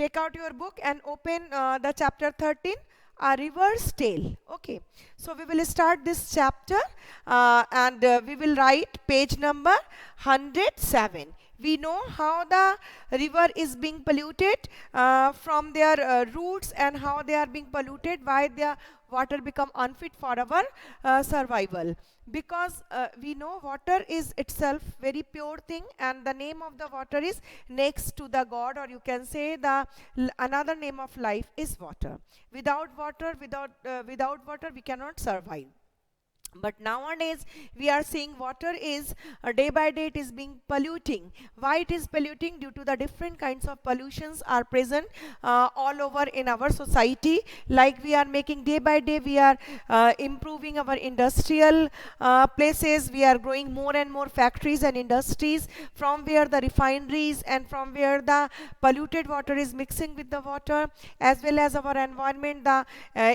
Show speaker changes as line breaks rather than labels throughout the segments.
take out your book and open the chapter 13, A River's Tale. Okay, so we will start this chapter and we will write page number 107. We know how the river is being polluted from their roots, and how they are being polluted, why their water become unfit for our survival. Because we know water is itself very pure thing, and the name of the water is next to the God, or you can say the another name of life is water. Without water, without water we cannot survive. But nowadays we are seeing water is day by day it is being polluting. Why it is polluting? Due to the different kinds of pollutions are present all over in our society. Like we are making day by day, we are improving our industrial places. We are growing more and more factories and industries, from where the refineries and from where the polluted water is mixing with the water, as well as our environment. The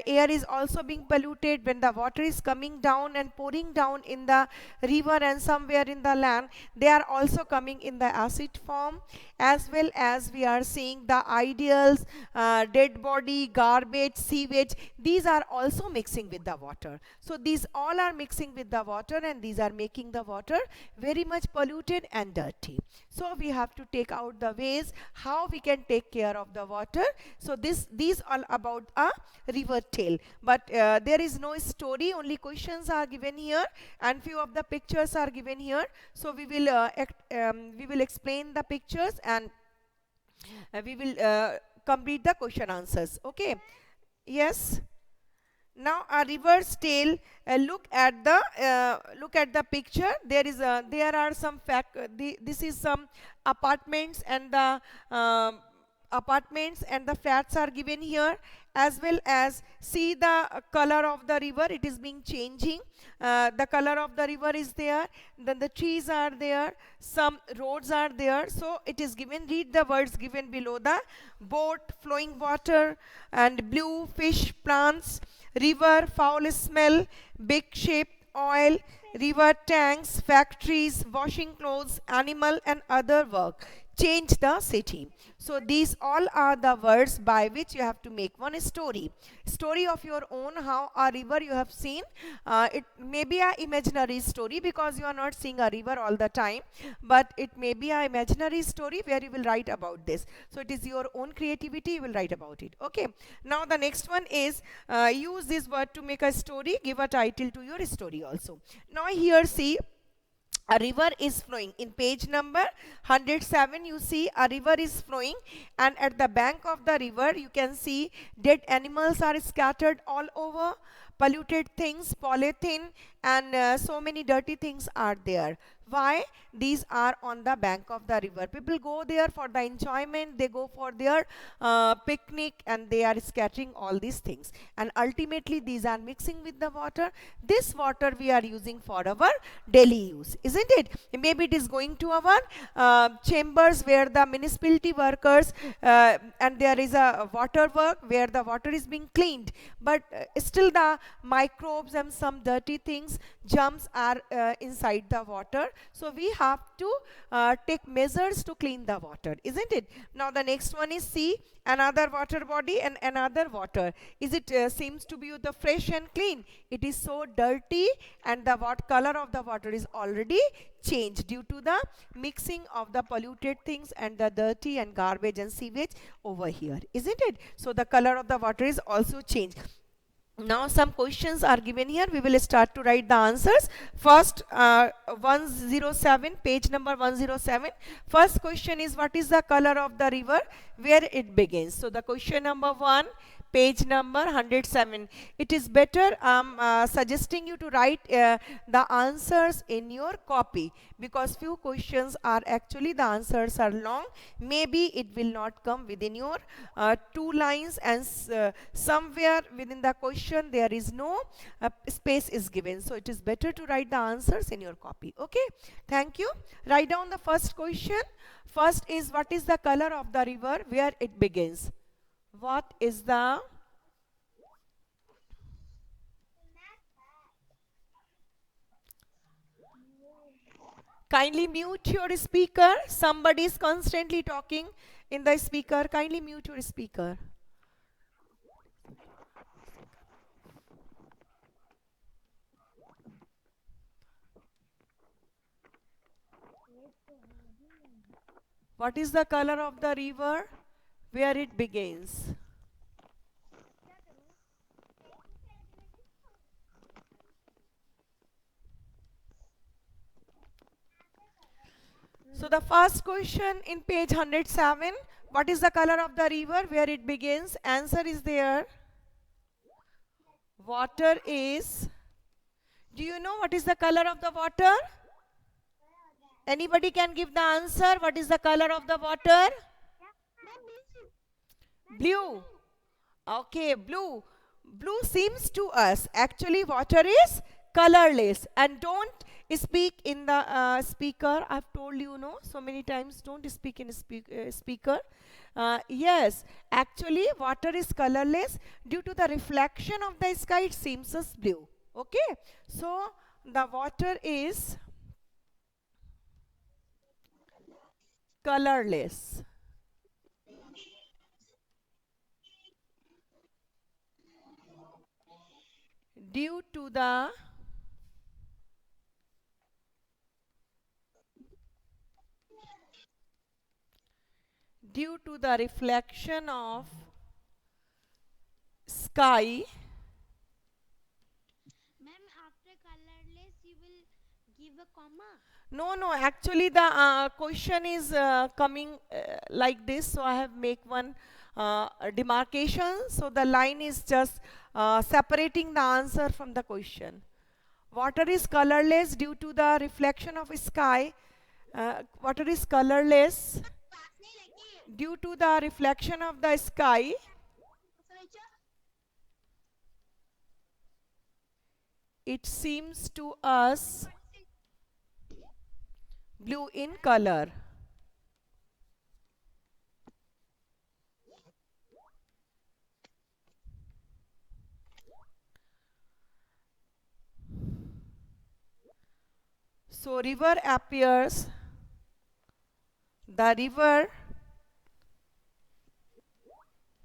air is also being polluted. When the water is coming down and pouring down in the river and somewhere in the land, they are also coming in the acid form. As well as we are seeing the ideals, dead body, garbage, sewage, these are also mixing with the water. So these all are mixing with the water, and these are making the water very much polluted and dirty. So we have to take out the ways how we can take care of the water. So these all about a river tale. But there is no story, only questions are given here, and few of the pictures are given here. So we will explain the pictures, and we will complete the question answers. Okay, yes. Now a river's tale. Look at the picture. There are some this is some apartments, and the apartments and the flats are given here. As well as see the color of the river, it is being changing. The color of the river is there, then the trees are there, some roads are there. So it is given, read the words given below: the boat, flowing water, and blue fish, plants, river, foul smell, big shape, oil, river, tanks, factories, washing clothes, animal and other work, change the city. So these all are the words by which you have to make one story of your own. How a river you have seen, it may be a imaginary story, because you are not seeing a river all the time, but it may be a imaginary story where you will write about this. So it is your own creativity, you will write about it. Okay, now the next one is use this word to make a story, give a title to your story also. Now here see, a river is flowing. In page number 107 you see a river is flowing, and at the bank of the river you can see dead animals are scattered all over, polluted things, polythene, and so many dirty things are there. Why? These are on the bank of the river. People go there for the enjoyment, they go for their picnic, and they are scattering all these things, and ultimately these are mixing with the water. This water we are using for our daily use, isn't it? Maybe it is going to our chambers where the municipality workers, and there is a water work where the water is being cleaned, but still the microbes and some dirty things, germs are inside the water. So we have to take measures to clean the water, isn't it? Now the next one is see, another water body and another water. Is it seems to be the fresh and clean? It is so dirty, and the color of the water is already changed due to the mixing of the polluted things and the dirty and garbage and sewage over here, isn't it? So the color of the water is also changed. Now some questions are given here. We will start to write the answers. First, 107, page number 107. First question is, what is the color of the river where it begins? So the question number 1, page number 107. It is better suggesting you to write the answers in your copy, because few questions are actually the answers are long. Maybe it will not come within your 2 lines, and somewhere within the question there is no space is given. So it is better to write the answers in your copy. Okay, thank you. Write down the first question. First is, what is the color of the river where it begins? What is the Kindly mute your speaker. Somebody is constantly talking in the speaker? Kindly mute your speaker. What is the color of the river where it begins? So the first question in page 107, what is the color of the river where it begins? Answer is there. Water is. Do you know what is the color of the water? Anybody can give the answer. What is the color of the water? Blue. Okay, blue. Blue seems to us. Actually, water is colorless. And don't speak in the speaker. I've told you, no, so many times. Don't speak in speaker. Yes, actually, water is colorless due to the reflection of the sky. It seems as blue. Okay, so the water is colorless due to the reflection of sky.
Ma'am, after colorless, you will give a comma.
No, no, actually the question is coming like this, so I have make one demarcation, so the line is just separating the answer from the question. Water is colorless due to the reflection of sky. Water is colorless due to the reflection of the sky. It seems to us blue in color. So river appears, the river,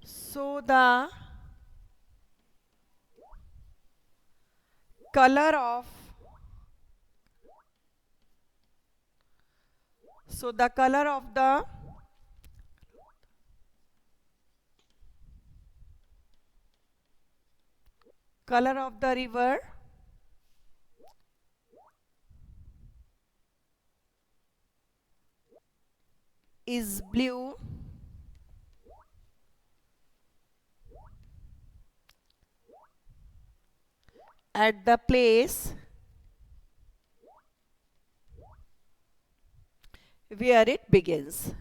so the color of, so the color of the color of the river is blue at the place where it begins.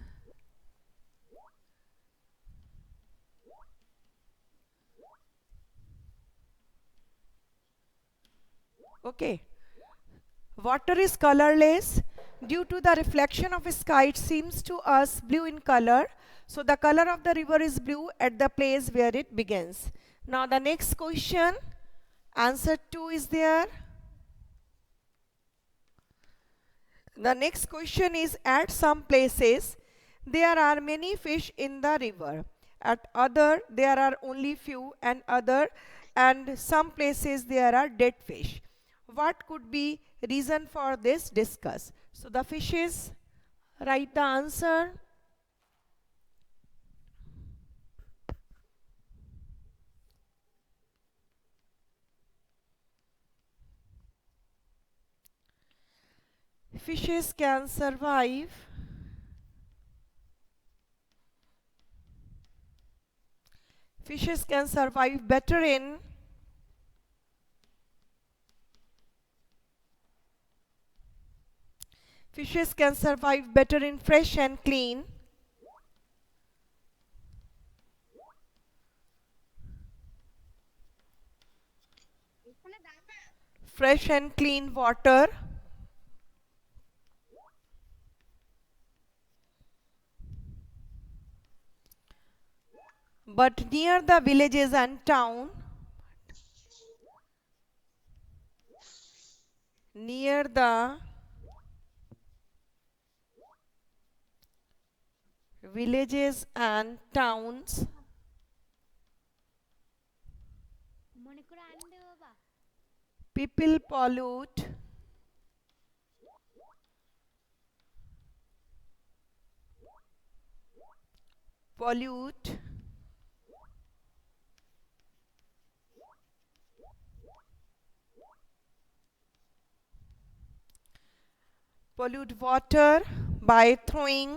Okay. Water is colorless due to the reflection of sky. It seems to us blue in color. So the color of the river is blue at the place where it begins. Now the next question, answer 2 is there. The next question is, at some places there are many fish in the river. At other there are only few, and some places there are dead fish. What could be reason for this? Discuss. So the fishes, write the answer. Fishes can survive better in fresh and clean water, but near the villages and town, near the villages and towns
মনে করে আন দে বাবা
people pollute water by throwing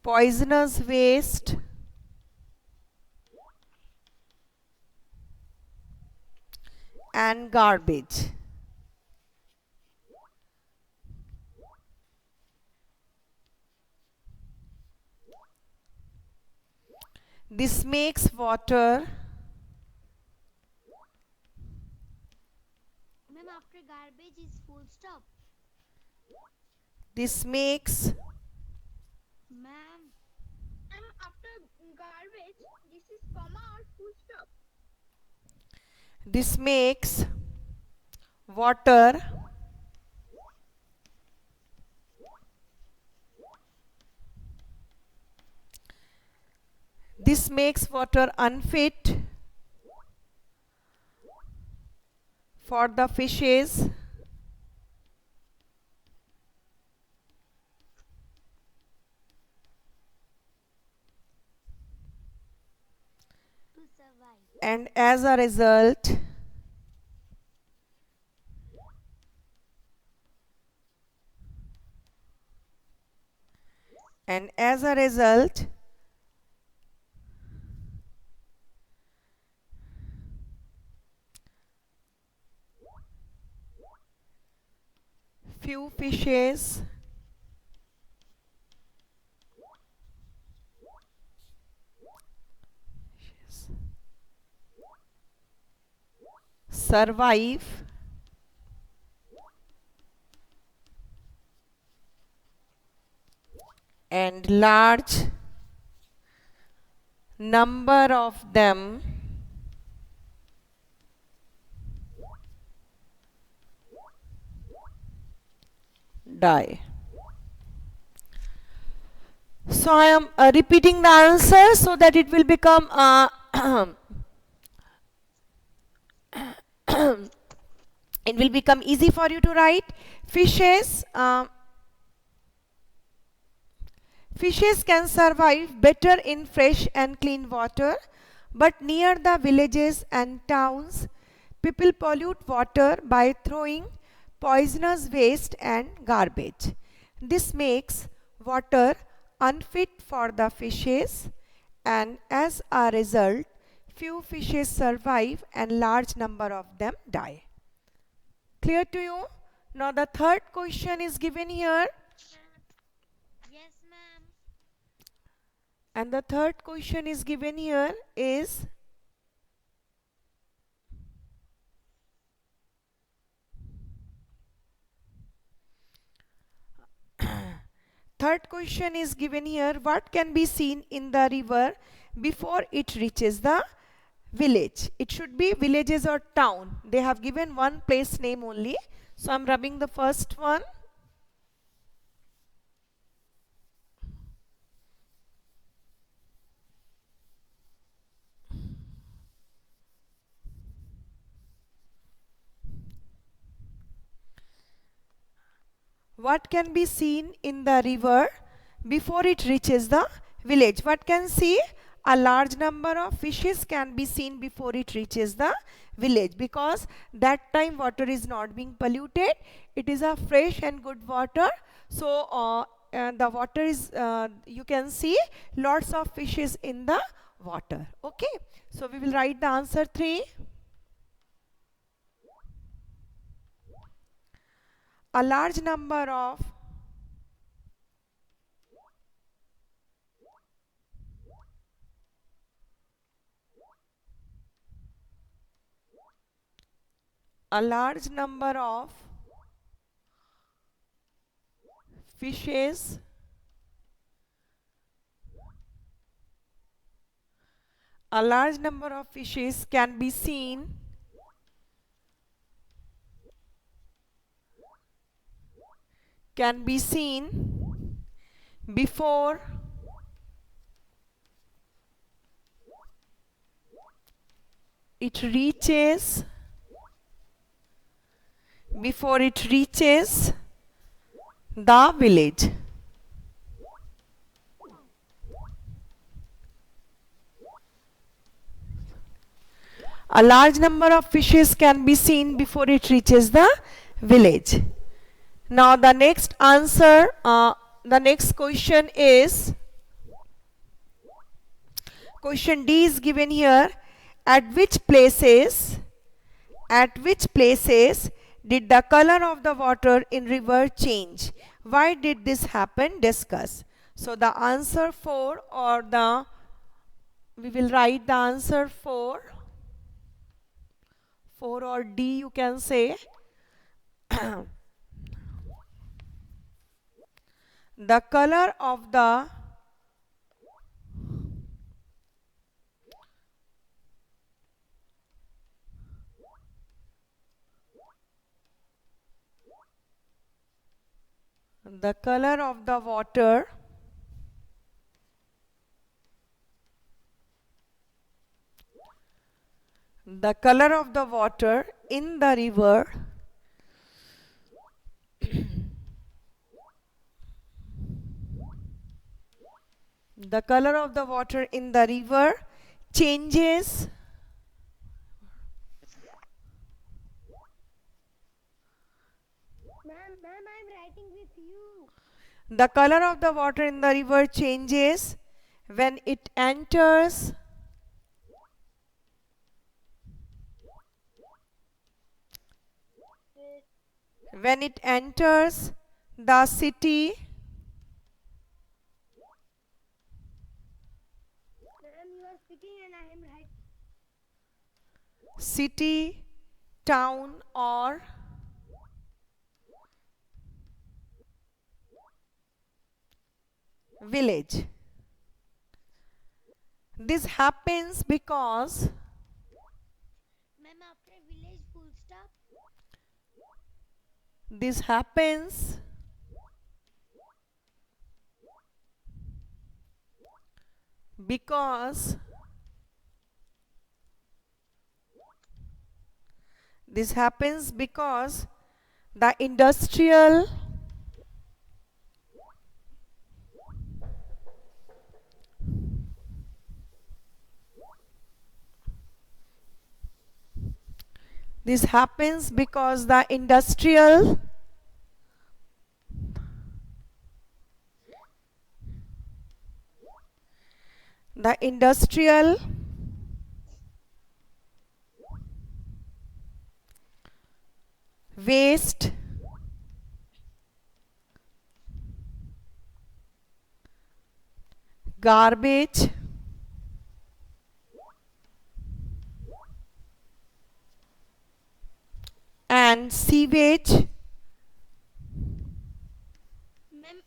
poisonous waste and garbage. This makes water
ma'am after garbage is full stop
this makes
ma'am
After garbage, this is comma or full stop.
this makes water unfit for the fishes
to survive
and as a result few fishes survive and large number of them die. So I am repeating the answer so that it will become it will become easy for you to write. Fishes can survive better in fresh and clean water, but near the villages and towns, people pollute water by throwing poisonous waste and garbage. This makes water unfit for the fishes, and as a result, few fishes survive and large number of them die. Clear to you? Now the third question is given here.
Yes ma'am
And the third question is given here is third question is given here, what can be seen in the river before it reaches the village? It should be villages or town. They have given one place name only, so I'm rubbing the first one. What can be seen in the river before it reaches the village? What can see? A large number of fishes can be seen before it reaches the village, because that time water is not being polluted. It is a fresh and good water. So and the water is, you can see lots of fishes in the water. Okay. So we will write the answer 3. A large number of fishes. A large number of fishes can be seen before it reaches the village. A large number of fishes can be seen before it reaches the village. Now the next answer, the next question is, question D is given here. At which places did the color of the water in river change? Why did this happen? Discuss. So the answer 4, or we will write the answer 4 or D, you can say. The color of the water in the river changes
Ma'am, I'm writing with you.
the color of the water in the river changes when it enters the city
Ma'am, you are speaking and I am writing.
city, town, or village. This happens because
Ma'am, after village full stop.
this happens because the industrial this happens because the industrial waste garbage and sewage
Ma'am,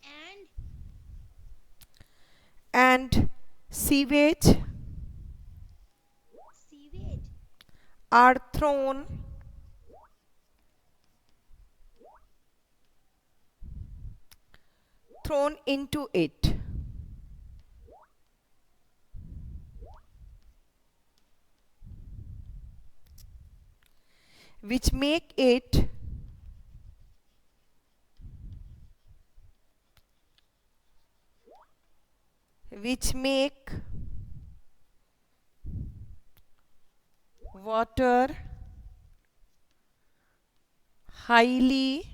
and sewage
sewage.
are thrown into it, which make water highly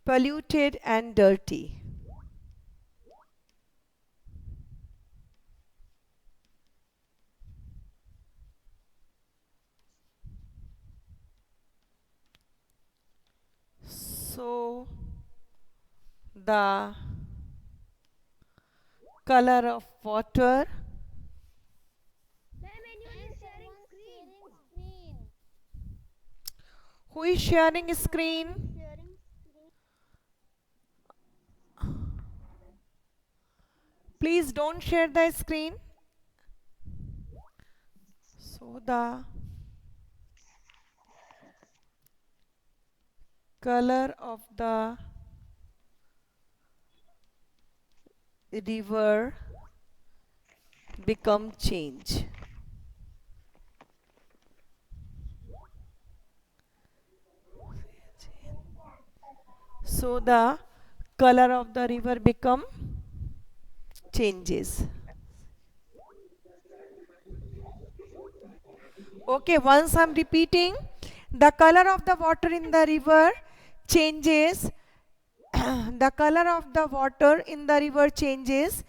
polluted and dirty. So the color of water
Ma'am, anyone is sharing screen.
who is sharing screen?
Sharing
Please don't share the screen. So the color of the river become change. So the color of the river become changes. Okay, once I'm repeating, the color of the water in the river changes. The color of the water in the river changes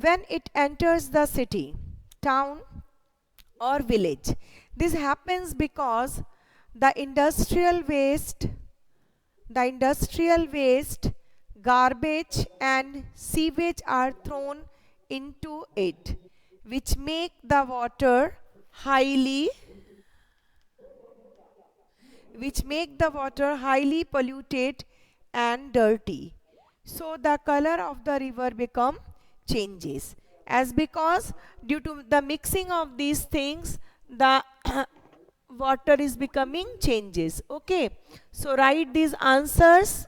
when it enters the city, town, or village. This happens because the industrial waste, the industrial waste, garbage, and sewage are thrown into it, which make the water highly polluted and dirty. So the color of the river become changes, as because due to the mixing of these things the water is becoming changes. Okay, so write these answers.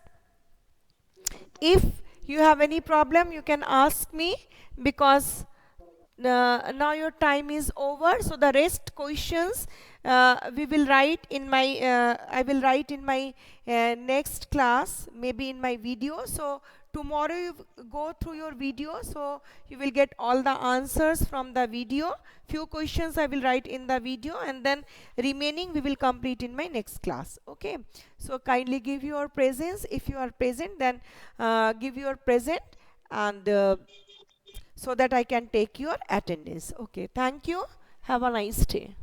If you have any problem, you can ask me, because now your time is over. So the rest questions we will write in my I will write in my next class, maybe in my video. So tomorrow you go through your video, so you will get all the answers from the video. Few questions I will write in the video, and then remaining we will complete in my next class. Okay, so kindly give your presence. If you are present, then give your present, and so that I can take your attendance. Okay, thank you. Have a nice day.